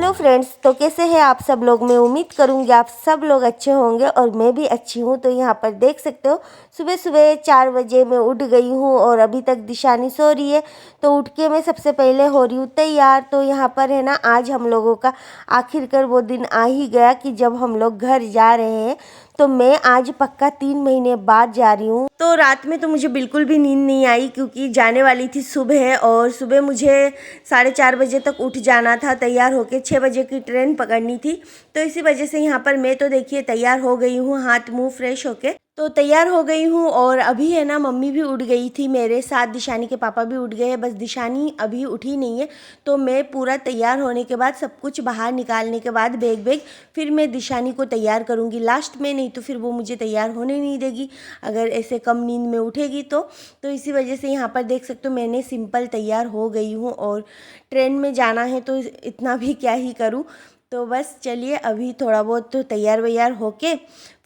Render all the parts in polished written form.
Hello friends, तो कैसे हैं आप सब लोग। मैं उम्मीद करूंगी आप सब लोग अच्छे होंगे और मैं भी अच्छी हूं। तो यहाँ पर देख सकते हो सुबह सुबह 4 बजे मैं उठ गई हूं और अभी तक दिशानी सो रही है। तो उठ के मैं सबसे पहले हो रही हूँ तैयार। तो यहाँ पर है ना, आज हम लोगों का आखिरकार वो दिन आ ही गया कि जब हम लोग घर जा रहे हैं। तो मैं आज पक्का 3 महीने बाद जा रही हूँ। तो रात में तो मुझे बिल्कुल भी नींद नहीं आई क्योंकि जाने वाली थी सुबह, और सुबह मुझे 4:30 बजे तक उठ जाना था तैयार होके, 6 बजे की ट्रेन पकड़नी थी। तो इसी वजह से यहाँ पर मैं तो देखिए तैयार हो गई हूँ, हाथ मुंह फ्रेश होके तो तैयार हो गई हूँ। और अभी है ना, मम्मी भी उठ गई थी मेरे साथ, दिशानी के पापा भी उठ गए हैं, बस दिशानी अभी उठी नहीं है। तो मैं पूरा तैयार होने के बाद सब कुछ बाहर निकालने के बाद बैग फिर मैं दिशानी को तैयार करूँगी लास्ट में, नहीं तो फिर वो मुझे तैयार होने नहीं देगी अगर ऐसे कम नींद में उठेगी तो इसी वजह से यहाँ पर देख सकते हो मैंने सिंपल तैयार हो गई हूँ। और ट्रेन में जाना है तो इतना भी क्या ही करूँ। तो बस चलिए अभी थोड़ा बहुत तो तैयार वैयार होके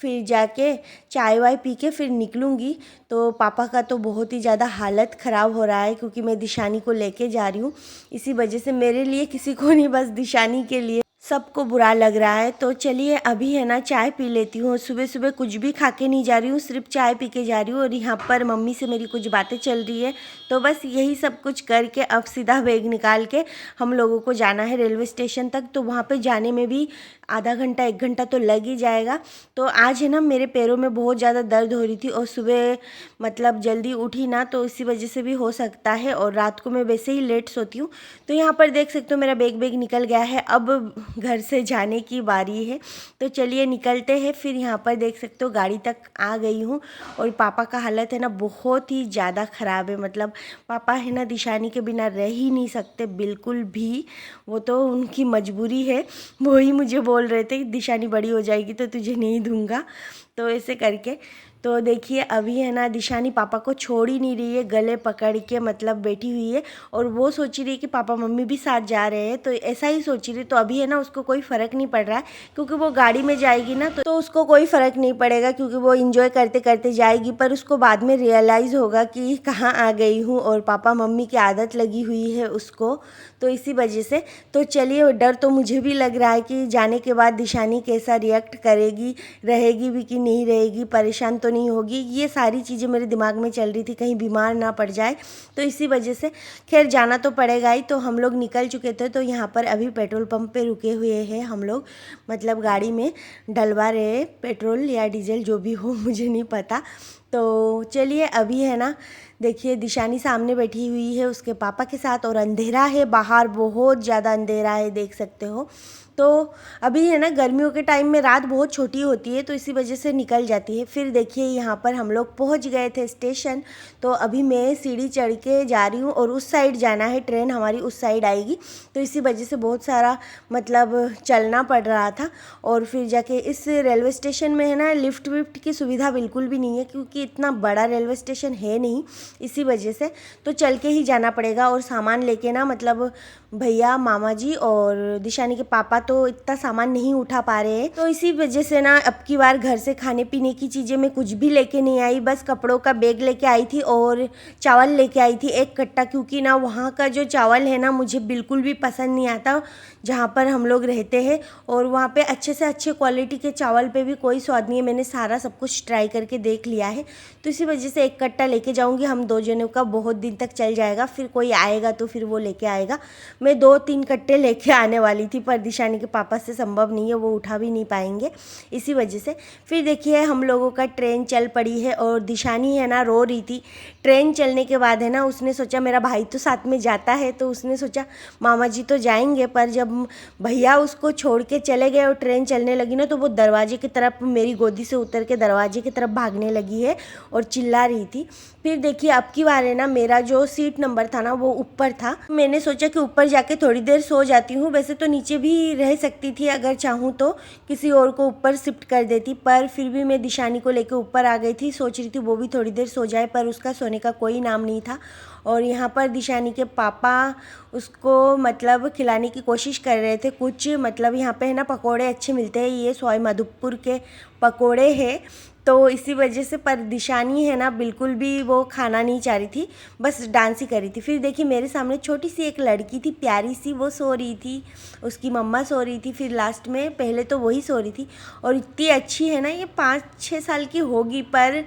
फिर जाके चाय वाय पी के फिर निकलूँगी। तो पापा का तो बहुत ही ज़्यादा हालत ख़राब हो रहा है क्योंकि मैं दिशानी को लेके जा रही हूँ। इसी वजह से मेरे लिए किसी को नहीं, बस दिशानी के लिए सबको बुरा लग रहा है। तो चलिए अभी है ना चाय पी लेती हूँ। सुबह सुबह कुछ भी खा के नहीं जा रही हूँ, सिर्फ चाय पी के जा रही हूँ। और यहाँ पर मम्मी से मेरी कुछ बातें चल रही है। तो बस यही सब कुछ करके अब सीधा बैग निकाल के हम लोगों को जाना है रेलवे स्टेशन तक। तो वहाँ पे जाने में भी आधा घंटा 1 घंटा तो लग ही जाएगा। तो आज है ना मेरे पैरों में बहुत ज़्यादा दर्द हो रही थी और सुबह मतलब जल्दी उठी ना, तो इसी वजह से भी हो सकता है। और रात को मैं वैसे ही लेट सोती हूँ। तो यहाँ पर देख सकते हो मेरा बैग निकल गया है, अब घर से जाने की बारी है। तो चलिए निकलते हैं। फिर यहाँ पर देख सकते हो गाड़ी तक आ गई हूँ। और पापा का हालत है ना बहुत ही ज़्यादा ख़राब है, मतलब पापा है ना दिशानी के बिना रह ही नहीं सकते बिल्कुल भी। वो तो उनकी मजबूरी है, वो ही मुझे बोल रहे थे दिशानी बड़ी हो जाएगी तो तुझे नहीं दूंगा, तो ऐसे करके। तो देखिए अभी है ना दिशानी पापा को छोड़ ही नहीं रही है, गले पकड़ के मतलब बैठी हुई है। और वो सोच रही है कि पापा मम्मी भी साथ जा रहे हैं, तो ऐसा ही सोच रही है। तो अभी है ना उसको कोई फ़र्क नहीं पड़ रहा है क्योंकि वो गाड़ी में जाएगी ना, तो उसको कोई फ़र्क नहीं पड़ेगा क्योंकि वो इंजॉय करते करते जाएगी। पर उसको बाद में रियलाइज़ होगा कि कहाँ आ गई हूँ और पापा मम्मी की आदत लगी हुई है उसको, तो इसी वजह से। तो चलिए डर तो मुझे भी लग रहा है कि जाने के बाद दिशानी कैसा रिएक्ट करेगी, रहेगी भी कि नहीं रहेगी, परेशान तो नहीं होगी। ये सारी चीज़ें मेरे दिमाग में चल रही थी, कहीं बीमार ना पड़ जाए। तो इसी वजह से खैर जाना तो पड़ेगा ही। तो हम लोग निकल चुके थे। तो यहाँ पर अभी पेट्रोल पंप पे रुके हुए हैं हम लोग, मतलब गाड़ी में डलवा रहे हैं पेट्रोल या डीजल जो भी हो मुझे नहीं पता। तो चलिए अभी है ना देखिए दिशानी सामने बैठी हुई है उसके पापा के साथ, और अंधेरा है बाहर, बहुत ज़्यादा अंधेरा है देख सकते हो। तो अभी है ना गर्मियों के टाइम में रात बहुत छोटी होती है तो इसी वजह से निकल जाती है। फिर देखिए यहाँ पर हम लोग पहुँच गए थे स्टेशन। तो अभी मैं सीढ़ी चढ़ के जा रही हूँ और उस साइड जाना है, ट्रेन हमारी उस साइड आएगी। तो इसी वजह से बहुत सारा मतलब चलना पड़ रहा था। और फिर जाके इस रेलवे स्टेशन में है ना लिफ्ट विफ्ट की सुविधा बिल्कुल भी नहीं है क्योंकि इतना बड़ा रेलवे स्टेशन है नहीं, इसी वजह से तो चल के ही जाना पड़ेगा। और सामान लेके ना, मतलब भैया मामा जी और दिशानी के पापा तो इतना सामान नहीं उठा पा रहे हैं, तो इसी वजह से ना अब की बार घर से खाने पीने की चीज़ें मैं कुछ भी लेके नहीं आई, बस कपड़ों का बैग लेके आई थी और चावल लेके आई थी 1 कट्टा, क्योंकि ना वहाँ का जो चावल है ना मुझे बिल्कुल भी पसंद नहीं आता जहाँ पर हम लोग रहते हैं। और वहाँ पे अच्छे से अच्छे क्वालिटी के चावल पे भी कोई स्वाद नहीं है, मैंने सारा सब कुछ ट्राई करके देख लिया है। तो इसी वजह से 1 कट्टा लेके जाऊँगी, हम 2 जनों का बहुत दिन तक चल जाएगा। फिर कोई आएगा तो फिर वो लेके आएगा। मैं 2-3 कट्टे लेके आने वाली थी पर दिशानी के पापा से संभव नहीं है, वो उठा भी नहीं पाएंगे, इसी वजह से। फिर देखिए हम लोगों का ट्रेन चल पड़ी है और दिशानी है ना रो रही थी। ट्रेन चलने के बाद है ना उसने सोचा मेरा भाई तो साथ में जाता है, तो उसने सोचा मामा जी तो जाएंगे, पर जब भैया उसको छोड़ के चले गए और ट्रेन चलने लगी ना, तो वो दरवाजे की तरफ मेरी गोदी से उतर के दरवाजे की तरफ भागने लगी है और चिल्ला रही थी। फिर देखिए अब की बार है ना मेरा जो सीट नंबर था ना वो ऊपर था। मैंने सोचा कि ऊपर जाके थोड़ी देर सो जाती हूँ, वैसे तो नीचे भी रह सकती थी अगर चाहूँ तो किसी और को ऊपर शिफ्ट कर देती, पर फिर भी मैं दिशानी को लेकर ऊपर आ गई थी। सोच रही थी वो भी थोड़ी देर सो जाए, पर उसका सोने का कोई नाम नहीं था। और यहाँ पर दिशानी के पापा उसको मतलब खिलाने की कोशिश कर रहे थे कुछ, मतलब यहाँ पे है ना पकोड़े अच्छे मिलते हैं, ये सवाई माधोपुर के पकोड़े हैं, तो इसी वजह से। पर दिशानी है ना बिल्कुल भी वो खाना नहीं चाह रही थी, बस डांस ही कर रही थी। फिर देखिए मेरे सामने छोटी सी एक लड़की थी प्यारी सी, वो सो रही थी, उसकी मम्मा सो रही थी, फिर लास्ट में पहले तो वही सो रही थी। और इतनी अच्छी है ना, ये 5-6 साल की होगी, पर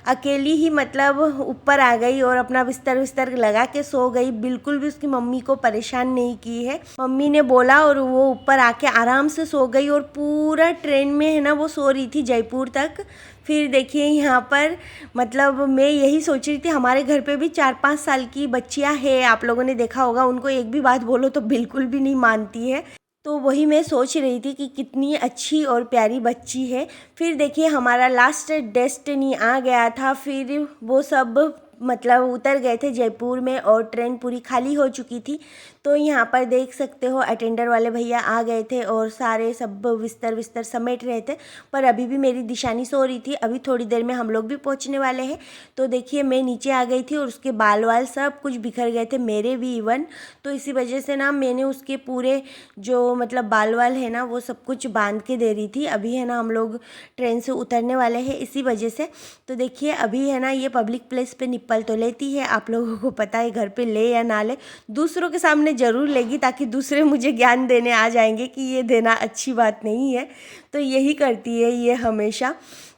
अकेली ही मतलब ऊपर आ गई और अपना बिस्तर विस्तर लगा के सो गई, बिल्कुल भी उसकी मम्मी को परेशान नहीं की है। मम्मी ने बोला और वो ऊपर आके आराम से सो गई, और पूरा ट्रेन में है ना वो सो रही थी जयपुर तक। फिर देखिए यहाँ पर मतलब मैं यही सोच रही थी, हमारे घर पे भी 4-5 साल की बच्चियाँ हैं, आप लोगों ने देखा होगा, उनको एक भी बात बोलो तो बिल्कुल भी नहीं मानती है। तो वही मैं सोच रही थी कि कितनी अच्छी और प्यारी बच्ची है। फिर देखिए हमारा लास्ट डेस्टिनी आ गया था, फिर वो सब मतलब उतर गए थे जयपुर में और ट्रेन पूरी खाली हो चुकी थी। तो यहाँ पर देख सकते हो अटेंडर वाले भैया आ गए थे और सारे सब बिस्तर विस्तर समेट रहे थे, पर अभी भी मेरी दिशानी सो रही थी। अभी थोड़ी देर में हम लोग भी पहुँचने वाले हैं। तो देखिए मैं नीचे आ गई थी और उसके बाल वाल सब कुछ बिखर गए थे, मेरे भी इवन। तो इसी वजह से ना मैंने उसके पूरे जो मतलब बाल वाल है ना वो सब कुछ बांध के दे रही थी। अभी है ना हम लोग ट्रेन से उतरने वाले हैं इसी वजह से। तो देखिए अभी है ना ये पब्लिक प्लेस पे निप्पल तो लेती है, आप लोगों को पता है, घर पे ले या ना ले, दूसरों के सामने ज़रूर लेगी, ताकि दूसरे मुझे ज्ञान देने आ जाएंगे कि ये देना अच्छी बात नहीं है। तो यही करती है ये हमेशा,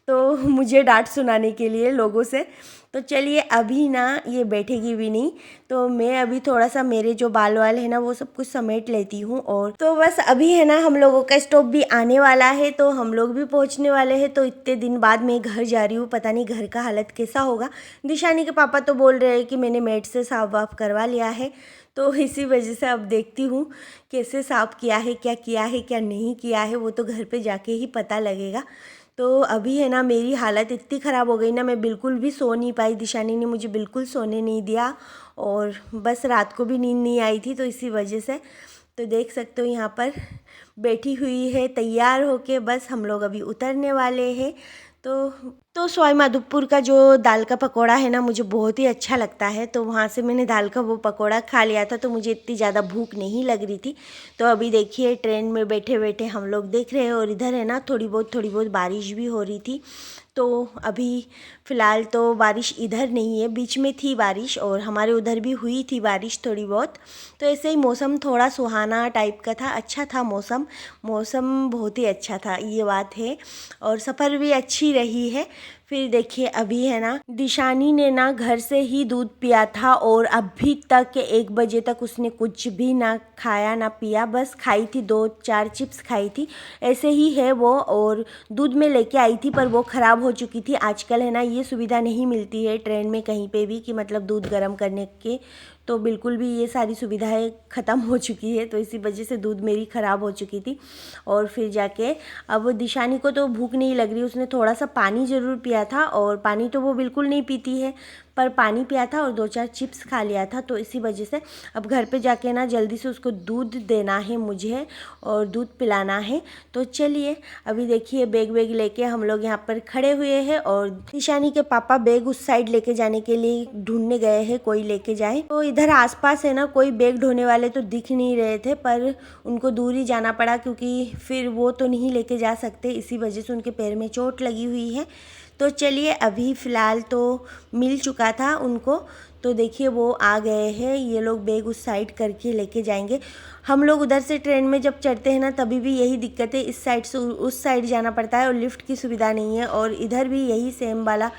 तो मुझे डांट सुनाने के लिए लोगों से। तो चलिए अभी ना ये बैठेगी भी नहीं, तो मैं अभी थोड़ा सा मेरे जो बाल वाल है ना वो सब कुछ समेट लेती हूँ। और तो बस अभी है ना हम लोगों का स्टॉप भी आने वाला है, तो हम लोग भी पहुँचने वाले हैं। तो इतने दिन बाद मैं घर जा रही हूँ, पता नहीं घर का हालत कैसा होगा। दिशानी के पापा तो बोल रहे हैं कि मैंने मेड से साफ वाफ करवा लिया है, तो इसी वजह से अब देखती हूँ कैसे साफ़ किया है, क्या नहीं किया है, वो तो घर पे जाके ही पता लगेगा। तो अभी है ना मेरी हालत इतनी ख़राब हो गई ना, मैं बिल्कुल भी सो नहीं पाई, दिशानी ने मुझे बिल्कुल सोने नहीं दिया, और बस रात को भी नींद नहीं आई थी, तो इसी वजह से। तो देख सकते हो यहाँ पर बैठी हुई है तैयार होके, बस हम लोग अभी उतरने वाले हैं। तो सवाई माधोपुर का जो दाल का पकोड़ा है ना मुझे बहुत ही अच्छा लगता है, तो वहाँ से मैंने दाल का वो पकोड़ा खा लिया था, तो मुझे इतनी ज़्यादा भूख नहीं लग रही थी। तो अभी देखिए ट्रेन में बैठे बैठे हम लोग देख रहे हैं, और इधर है ना थोड़ी बहुत बारिश भी हो रही थी। तो अभी फ़िलहाल तो बारिश इधर नहीं है, बीच में थी बारिश और हमारे उधर भी हुई थी बारिश थोड़ी बहुत। तो ऐसे ही मौसम थोड़ा सुहाना टाइप का था, अच्छा था मौसम बहुत ही अच्छा था, ये बात है। और सफ़र भी अच्छी रही है। फिर देखिए अभी है ना दिशानी ने ना घर से ही दूध पिया था, और अभी तक 1 बजे तक उसने कुछ भी ना खाया ना पिया, बस खाई थी 2-4 चिप्स खाई थी, ऐसे ही है वो। और दूध में लेके आई थी पर वो ख़राब हो चुकी थी। आजकल है ना ये सुविधा नहीं मिलती है ट्रेन में कहीं पे भी कि मतलब दूध गर्म करने के, तो बिल्कुल भी ये सारी सुविधाएं ख़त्म हो चुकी है, तो इसी वजह से दूध मेरी ख़राब हो चुकी थी। और फिर जाके अब दिशानी को तो भूख नहीं लग रही, उसने थोड़ा सा पानी ज़रूर पिया था, और पानी तो वो बिल्कुल नहीं पीती है, पर पानी पिया था और 2-4 चिप्स खा लिया था। तो इसी वजह से अब घर पे जाके ना जल्दी से उसको दूध देना है मुझे, और दूध पिलाना है। तो चलिए अभी देखिए बैग वैग लेके हम लोग यहाँ पर खड़े हुए हैं, और दिशानी के पापा बैग उस साइड लेके जाने के लिए ढूंढने गए हैं, कोई लेके जाए। तो इधर आसपास है ना कोई बैग ढोने वाले तो दिख नहीं रहे थे, पर उनको दूर ही जाना पड़ा, क्योंकि फिर वो तो नहीं लेके जा सकते, इसी वजह से उनके पैर में चोट लगी हुई है। तो चलिए अभी फ़िलहाल तो मिल चुका था उनको, तो देखिए वो आ गए हैं, ये लोग बैग उस साइड करके लेके जाएंगे। हम लोग उधर से ट्रेन में जब चढ़ते हैं ना तभी भी यही दिक्कत है, इस साइड से उस साइड जाना पड़ता है और लिफ्ट की सुविधा नहीं है, और इधर भी यही सेम वाला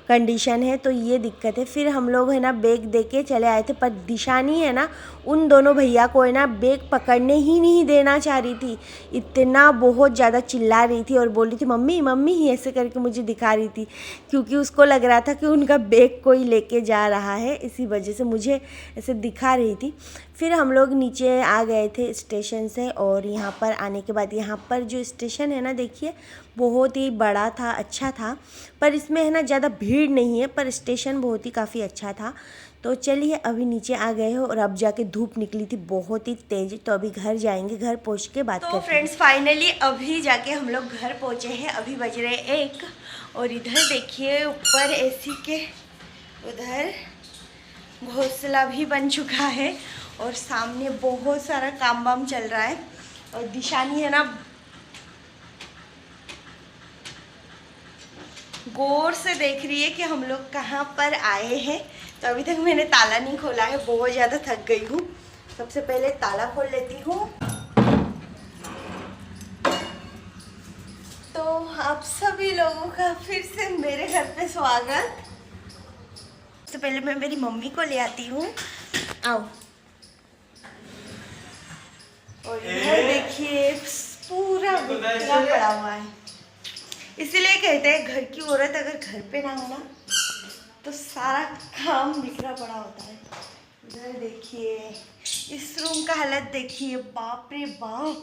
कंडीशन है, तो ये दिक्कत है। फिर हम लोग है ना बैग दे के चले आए थे, पर दिशानी है ना उन दोनों भैया को है ना बैग पकड़ने ही नहीं देना चाह रही थी, इतना बहुत ज़्यादा चिल्ला रही थी और बोल रही थी मम्मी मम्मी ही ऐसे करके मुझे दिखा रही थी, क्योंकि उसको लग रहा था कि उनका बैग कोई लेके जा रहा है, इसी वजह से मुझे ऐसे दिखा रही थी। फिर हम लोग नीचे आ गए थे स्टेशन से, और यहाँ पर आने के बाद यहाँ पर जो स्टेशन है ना देखिए बहुत ही बड़ा था, अच्छा था, पर इसमें है ना ज़्यादा भीड़ नहीं है, पर स्टेशन बहुत ही काफ़ी अच्छा था। तो चलिए अभी नीचे आ गए हो, और अब जाके धूप निकली थी बहुत ही तेज़, तो अभी घर जाएंगे, घर पहुँच के बात करते हैं। तो फ्रेंड्स फाइनली अभी जाके हम लोग घर पहुँचे हैं, अभी बज रहे 1, और इधर देखिए ऊपर एसी के उधर घोंसला भी बन चुका है और सामने बहुत सारा काम वाम चल रहा है। और दिशानी है ना गौर से देख रही है कि हम लोग कहाँ पर आए हैं। तो अभी तक मैंने ताला नहीं खोला है, बहुत ज़्यादा थक गई हूँ। सबसे पहले ताला खोल लेती हूँ। तो आप सभी लोगों का फिर से मेरे घर पे स्वागत। सबसे पहले मैं मेरी मम्मी को ले आती हूँ। आओ। और इधर देखिए पूरा बिखरा पड़ा हुआ है। इसीलिए कहते हैं घर की औरत अगर घर पे ना हो ना तो सारा काम बिखरा पड़ा होता है। इधर देखिए, इस रूम का हालत देखिए, बाप रे बाप,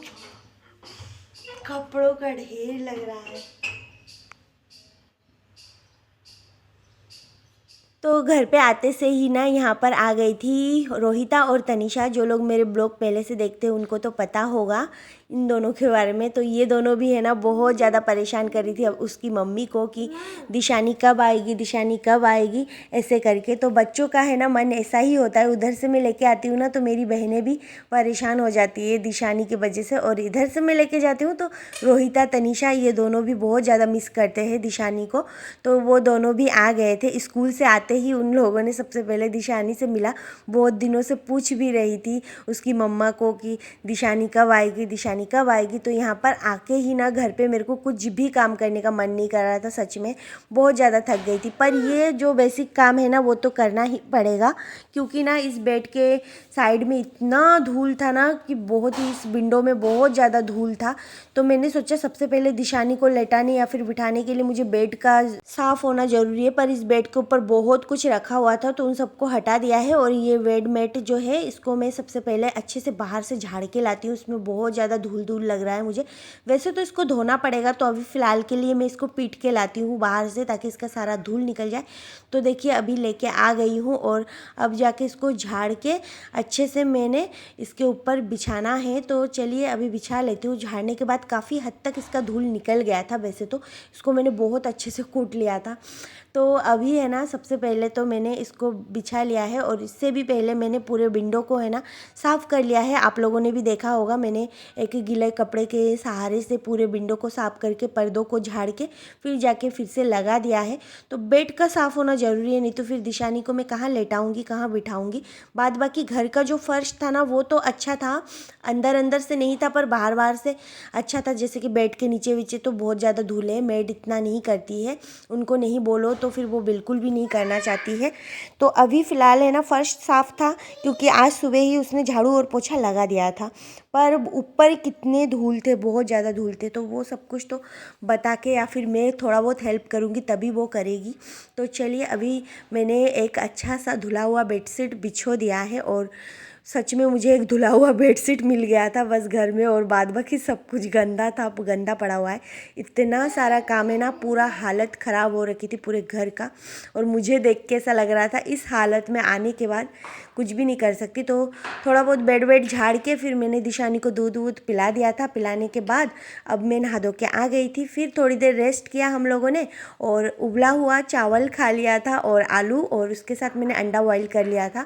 कपड़ों का ढेर लग रहा है। तो घर पे आते से ही ना यहाँ पर आ गई थी रोहिता और तनिषा। जो लोग मेरे ब्लॉग पहले से देखते हैं उनको तो पता होगा इन दोनों के बारे में। तो ये दोनों भी है ना बहुत ज़्यादा परेशान कर रही थी अब उसकी मम्मी को कि दिशानी कब आएगी, दिशानी कब आएगी, ऐसे करके। तो बच्चों का है ना मन ऐसा ही होता है। उधर से मैं लेके आती हूँ ना तो मेरी बहनें भी परेशान हो जाती है दिशानी की वजह से, और इधर से मैं लेके जाती हूँ तो रोहिता तनिषा ये दोनों भी बहुत ज़्यादा मिस करते हैं दिशानी को। तो वो दोनों भी आ गए थे। स्कूल से आते ही उन लोगों ने सबसे पहले दिशानी से मिला। बहुत दिनों से पूछ भी रही थी उसकी मम्मा को कि दिशानी कब आएगी, दिशानी कब आएगी। तो यहाँ पर आके ही ना घर पे मेरे को कुछ भी काम करने का मन नहीं कर रहा था। सच में बहुत ज़्यादा थक गई थी। पर ये जो बेसिक काम है ना वो तो करना ही पड़ेगा, क्योंकि ना इस बेड के साइड में इतना धूल था ना कि बहुत ही, इस विंडो में बहुत ज़्यादा धूल था। तो मैंने सोचा सबसे पहले दिशानी को लेटाने या फिर बिठाने के लिए मुझे बेड का साफ़ होना ज़रूरी है। पर इस बेड के ऊपर बहुत कुछ रखा हुआ था तो उन सबको हटा दिया है। और ये बेड मैट जो है इसको मैं सबसे पहले अच्छे से बाहर से झाड़ के लाती हूँ। इसमें बहुत ज़्यादा धूल धूल लग रहा है मुझे। वैसे तो इसको धोना पड़ेगा, तो अभी फ़िलहाल के लिए मैं इसको पीट के लाती हूँ बाहर से ताकि इसका सारा धूल निकल जाए। तो देखिए अभी लेके आ गई हूँ और अब जाके इसको झाड़ के अच्छे से मैंने इसके ऊपर बिछाना है। तो चलिए अभी बिछा लेती हूँ। झाड़ने के बाद काफ़ी हद तक इसका धूल निकल गया था। वैसे तो इसको मैंने बहुत अच्छे से कूट लिया था। तो अभी है ना सबसे पहले तो मैंने इसको बिछा लिया है और इससे भी पहले मैंने पूरे विंडो को है ना साफ़ कर लिया है। आप लोगों ने भी देखा होगा मैंने एक गीले कपड़े के सहारे से पूरे विंडो को साफ़ करके पर्दों को झाड़ के फिर जाके फिर से लगा दिया है। तो बेड का साफ़ होना ज़रूरी है, नहीं तो फिर दिशानी को मैं कहाँ लेटाऊँगी, कहाँ बिठाऊँगी। बाद बाकी घर का जो फर्श था ना वो तो अच्छा था, अंदर अंदर से नहीं था पर बाहर बाहर से अच्छा था। जैसे कि बेड के नीचे वीचे तो बहुत ज़्यादा धूल है, मेड इतना नहीं करती है, उनको नहीं बोलो तो फिर वो बिल्कुल भी नहीं करना चाहती है। तो अभी फ़िलहाल है ना फर्श साफ़ था क्योंकि आज सुबह ही उसने झाड़ू और पोछा लगा दिया था। पर ऊपर कितने धूल थे, बहुत ज़्यादा धूल थे। तो वो सब कुछ तो बता के या फिर मैं थोड़ा बहुत हेल्प करूँगी तभी वो करेगी। तो चलिए अभी मैंने एक अच्छा सा धुला हुआ बेडशीट बिछो दिया है और सच में मुझे एक धुला हुआ बेडशीट मिल गया था बस घर में, और बाद बाकी सब कुछ गंदा था, गंदा पड़ा हुआ है। इतना सारा काम है ना, पूरा हालत ख़राब हो रखी थी पूरे घर का। और मुझे देख के ऐसा लग रहा था इस हालत में आने के बाद कुछ भी नहीं कर सकती। तो थोड़ा बहुत बेड वेड झाड़ के फिर मैंने दिशानी को दूध वूध पिला दिया था। पिलाने के बाद अब मैं नहा धो के आ गई थी। फिर थोड़ी देर रेस्ट किया हम लोगों ने और उबला हुआ चावल खा लिया था और आलू, और उसके साथ मैंने अंडा बॉईल कर लिया था।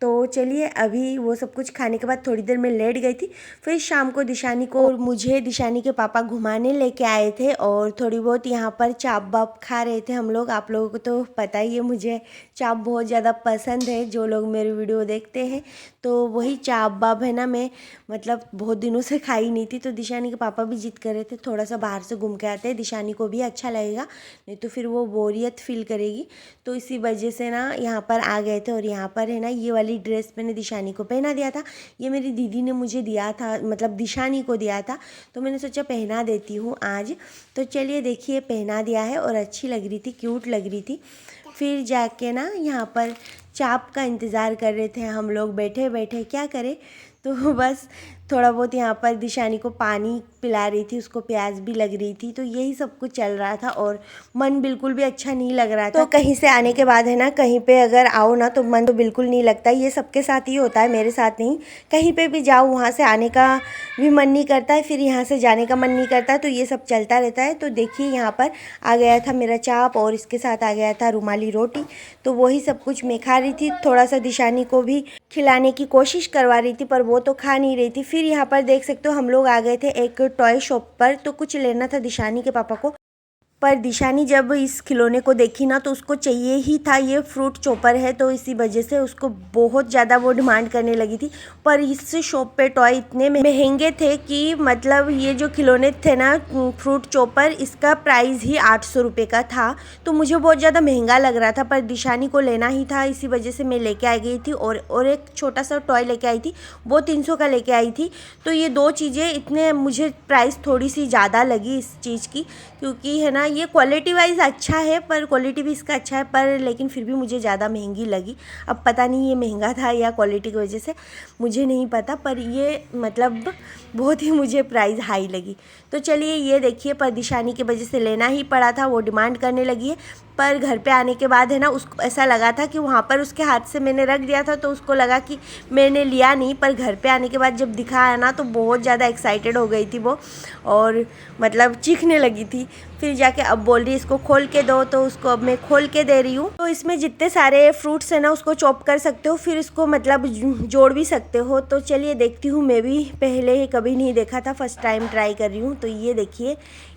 तो चलिए अभी वो सब कुछ खाने के बाद थोड़ी देर में लेट गई थी। फिर शाम को दिशानी को और मुझे दिशानी के पापा घुमाने लेके आए थे और थोड़ी बहुत यहाँ पर चाप बाप खा रहे थे हम लोग। आप लोगों को तो पता ही है मुझे चाप बहुत ज़्यादा पसंद है, जो लोग मेरे वीडियो देखते हैं। तो वही चाप बाप है ना, मैं मतलब बहुत दिनों से खाई नहीं थी। तो दिशानी के पापा भी जिद कर रहे थे थोड़ा सा बाहर से घूम के आते हैं, दिशानी को भी अच्छा लगेगा, नहीं तो फिर वो बोरियत फील करेगी। तो इसी वजह से ना यहाँ पर आ गए थे। और यहाँ पर है ना ये वाली ड्रेस मैंने दिशानी को पहना दिया था। ये मेरी दीदी ने मुझे दिया था, मतलब दिशानी को दिया था, तो मैंने सोचा पहना देती हूँ आज। तो चलिए देखिए पहना दिया है और अच्छी लग रही थी, क्यूट लग रही थी। फिर जाके ना यहाँ पर चाप का इंतज़ार कर रहे थे हम लोग बैठे बैठे, क्या करें। तो बस थोड़ा बहुत यहाँ पर दिशानी को पानी पिला रही थी, उसको प्यास भी लग रही थी। तो यही सब कुछ चल रहा था और मन बिल्कुल भी अच्छा नहीं लग रहा था। तो कहीं से आने के बाद है ना, कहीं पे अगर आओ ना तो मन तो बिल्कुल नहीं लगता। ये सबके साथ ही होता है, मेरे साथ नहीं। कहीं पे भी जाओ वहाँ से आने का भी मन नहीं करता है, फिर यहाँ से जाने का मन नहीं करता है। तो ये सब चलता रहता है। तो देखिए यहाँ पर आ गया था मेरा चाप और इसके साथ आ गया था रुमाली रोटी। तो वही सब कुछ मैं खा रही थी। थोड़ा सा दिशानी को भी खिलाने की कोशिश करवा रही थी, पर वो तो खा नहीं रही थी। फिर यहाँ पर देख सकते हो हम लोग आ गए थे एक टॉय शॉप पर। तो कुछ लेना था दिशानी के पापा को, पर दिशानी जब इस खिलौने को देखी ना तो उसको चाहिए ही था। ये फ्रूट चॉपर है तो इसी वजह से उसको बहुत ज़्यादा वो डिमांड करने लगी थी। पर इस शॉप पे टॉय इतने महंगे थे कि मतलब ये जो खिलौने थे ना फ्रूट चॉपर, इसका प्राइस ही 800 रुपये का था। तो मुझे बहुत ज़्यादा महंगा लग रहा था, पर दिशानी को लेना ही था, इसी वजह से मैं लेके आ गई थी। और एक छोटा सा टॉय लेके आई थी, वो 300 का लेके आई थी। तो ये दो चीज़ें इतने मुझे प्राइस थोड़ी सी ज़्यादा लगी इस चीज़ की, क्योंकि है ना ये क्वालिटी वाइज अच्छा है, पर क्वालिटी भी इसका अच्छा है, पर लेकिन फिर भी मुझे ज़्यादा महंगी लगी। अब पता नहीं ये महंगा था या क्वालिटी की वजह से, मुझे नहीं पता, पर ये मतलब बहुत ही मुझे प्राइस हाई लगी। तो चलिए ये देखिए, पर दिशानी की वजह से लेना ही पड़ा था, वो डिमांड करने लगी है। पर घर पे आने के बाद है ना उसको ऐसा लगा था कि वहाँ पर उसके हाथ से मैंने रख दिया था, तो उसको लगा कि मैंने लिया नहीं। पर घर पे आने के बाद जब दिखाया ना तो बहुत ज़्यादा एक्साइटेड हो गई थी वो, और मतलब चीखने लगी थी। फिर जाके अब बोल रही इसको खोल के दो, तो उसको अब मैं खोल के दे रही हूँ। तो इसमें जितने सारे फ्रूट्स है ना उसको चॉप कर सकते हो, फिर इसको मतलब जोड़ भी सकते हो। तो चलिए देखती हूँ, मैं भी पहले कभी नहीं देखा था, फर्स्ट टाइम ट्राई कर रही हूँ। तो ये देखिए,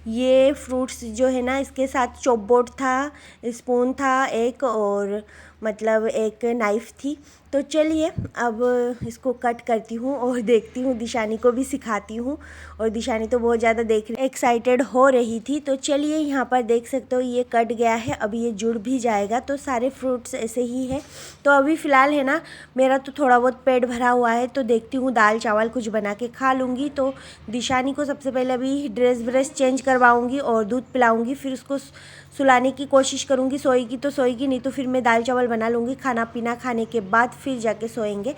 ये फ्रूट्स जो है ना इसके साथ चॉप बोर्ड था, स्पून था एक, और मतलब एक नाइफ़ थी। तो चलिए अब इसको कट करती हूँ और देखती हूँ, दिशानी को भी सिखाती हूँ। और दिशानी तो बहुत ज़्यादा एक्साइटेड हो रही थी। तो चलिए यहाँ पर देख सकते हो ये कट गया है, अब ये जुड़ भी जाएगा। तो सारे फ्रूट्स ऐसे ही है। तो अभी फ़िलहाल है ना मेरा तो थोड़ा बहुत पेट भरा हुआ है, तो देखती हूँ दाल चावल कुछ बना के खा लूँगी। तो दिशानी को सबसे पहले अभी ड्रेस चेंज करवाऊँगी और दूध पिलाऊँगी, फिर उसको सुलाने की कोशिश करूँगी। सोएगी तो सोएगी, नहीं तो फिर मैं दाल चावल बना लूँगी। खाना पीना खाने के बाद फिर जाके सोएंगे।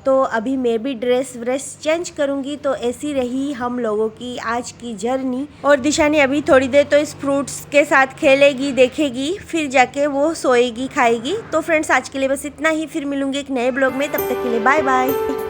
तो अभी मैं भी ड्रेस चेंज करूँगी। तो ऐसी रही हम लोगों की आज की जर्नी। और दिशानी अभी थोड़ी देर तो इस फ्रूट्स के साथ खेलेगी, देखेगी, फिर जाके वो सोएगी, खाएगी। तो फ्रेंड्स आज के लिए बस इतना ही, फिर मिलूँगी एक नए ब्लॉग में, तब तक के लिए बाय बाय।